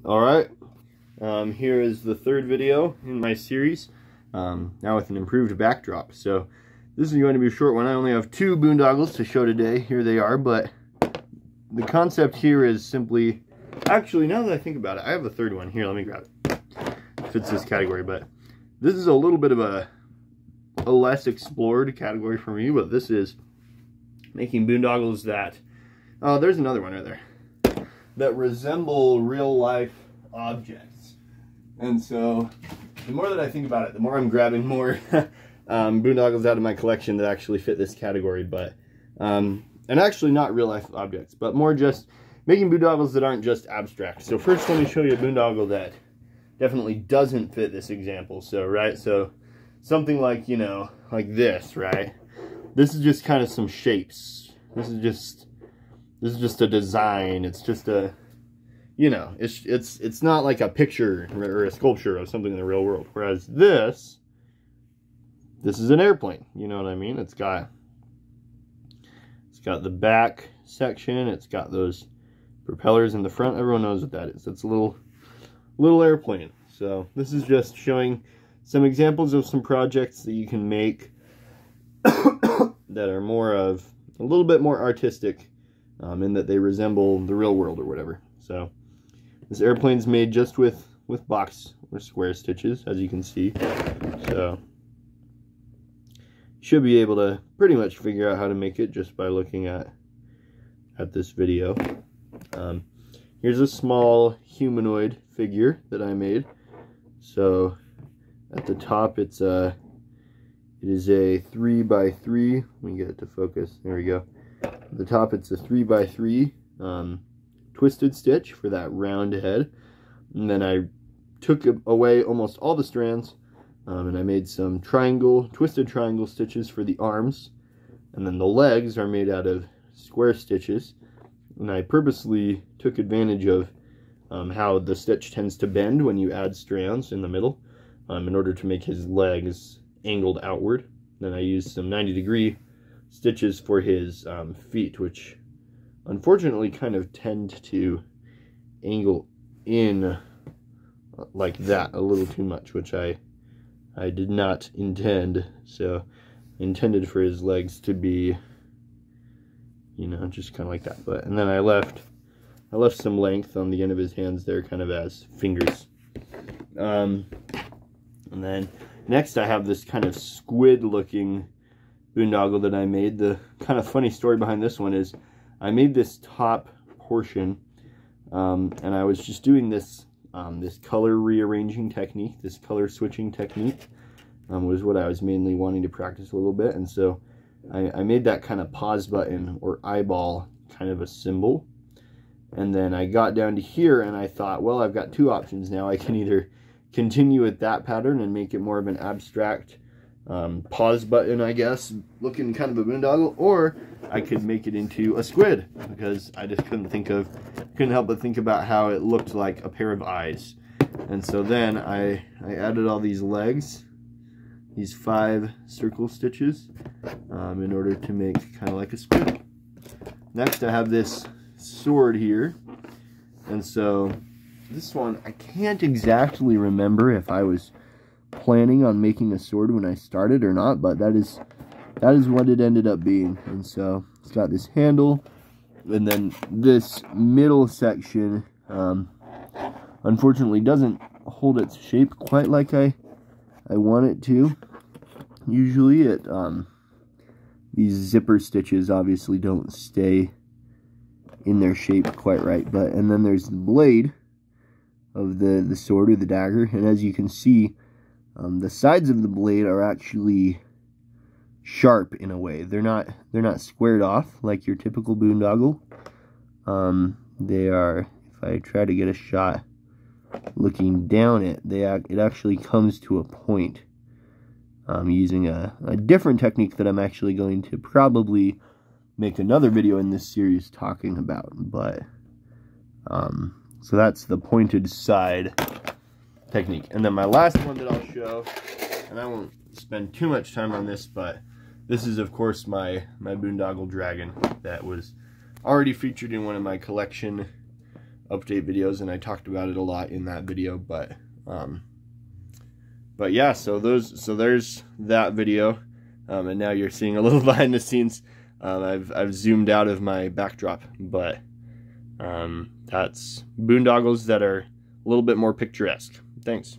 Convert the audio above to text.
Alright, here is the third video in my series, now with an improved backdrop. So this is going to be a short one. I only have 2 boondoggles to show today. Here they are, but the concept here is simply, actually now that I think about it, I have a third one. Here, let me grab it. Fits this category, but this is a little bit of a less explored category for me, but this is making boondoggles that, oh, there's another one right there, that resemble real life objects. And so the more that I think about it, the more I'm grabbing more boondoggles out of my collection that actually fit this category, but and actually not real life objects, but more just making boondoggles that aren't just abstract. So first let me show you a boondoggle that definitely doesn't fit this example. So so something like, you know, like this, right? This is just kind of some shapes. This is just a design. It's just a, you know, it's not like a picture or a sculpture of something in the real world. Whereas this is an airplane. You know what I mean? It's got the back section. It's got those propellers in the front. Everyone knows what that is. It's a little airplane. So this is just showing some examples of some projects that you can make that are more of a little bit more artistic, in that they resemble the real world or whatever. So this airplane's made just with box or square stitches, as you can see. So you should be able to pretty much figure out how to make it just by looking at this video. Here's a small humanoid figure that I made. So at the top it is a 3x3. Let me get it to focus. There we go. At the top it's a 3x3 twisted stitch for that round head. And then I took away almost all the strands, and I made some twisted triangle stitches for the arms. And then the legs are made out of square stitches. And I purposely took advantage of how the stitch tends to bend when you add strands in the middle, in order to make his legs angled outward. Then I used some 90-degree stitches for his feet, which unfortunately kind of tend to angle in like that a little too much, which I did not intend. So I intended for his legs to be, you know, just kind of like that. And then I left some length on the end of his hands there, kind of as fingers. And then next I have this kind of squid looking boondoggle that I made. The kind of funny story behind this one is I made this top portion, and I was just doing this this color rearranging technique, this color switching technique, was what I was mainly wanting to practice a little bit. And so I made that kind of pause button or eyeball kind of a symbol. And then I got down to here and I thought, well, I've got 2 options now. I can either continue with that pattern and make it more of an abstract pause button, I guess, looking kind of a boondoggle, or I could make it into a squid, because I just couldn't help but think about how it looked like a pair of eyes. And so then I added all these legs, these 5 circle stitches, in order to make kind of like a squid. Next I have this sword here, and so this one I can't exactly remember if I was planning on making a sword when I started or not, but that is what it ended up being. And so it's got this handle, and then this middle section unfortunately doesn't hold its shape quite like I want it to. Usually these zipper stitches obviously don't stay in their shape quite right, and then there's the blade of the sword or the dagger, and as you can see, the sides of the blade are actually sharp in a way. They're not squared off like your typical boondoggle. They are, if I try to get a shot looking down it actually comes to a point. I'm using a different technique that I'm actually going to probably make another video in this series talking about, but so that's the pointed side technique. And then my last one that I'll show, and I won't spend too much time on this, but this is of course my boondoggle dragon that was already featured in one of my collection update videos, and I talked about it a lot in that video. But yeah, so there's that video, and now you're seeing a little behind the scenes. I've zoomed out of my backdrop, but that's boondoggles that are a little bit more picturesque. Thanks.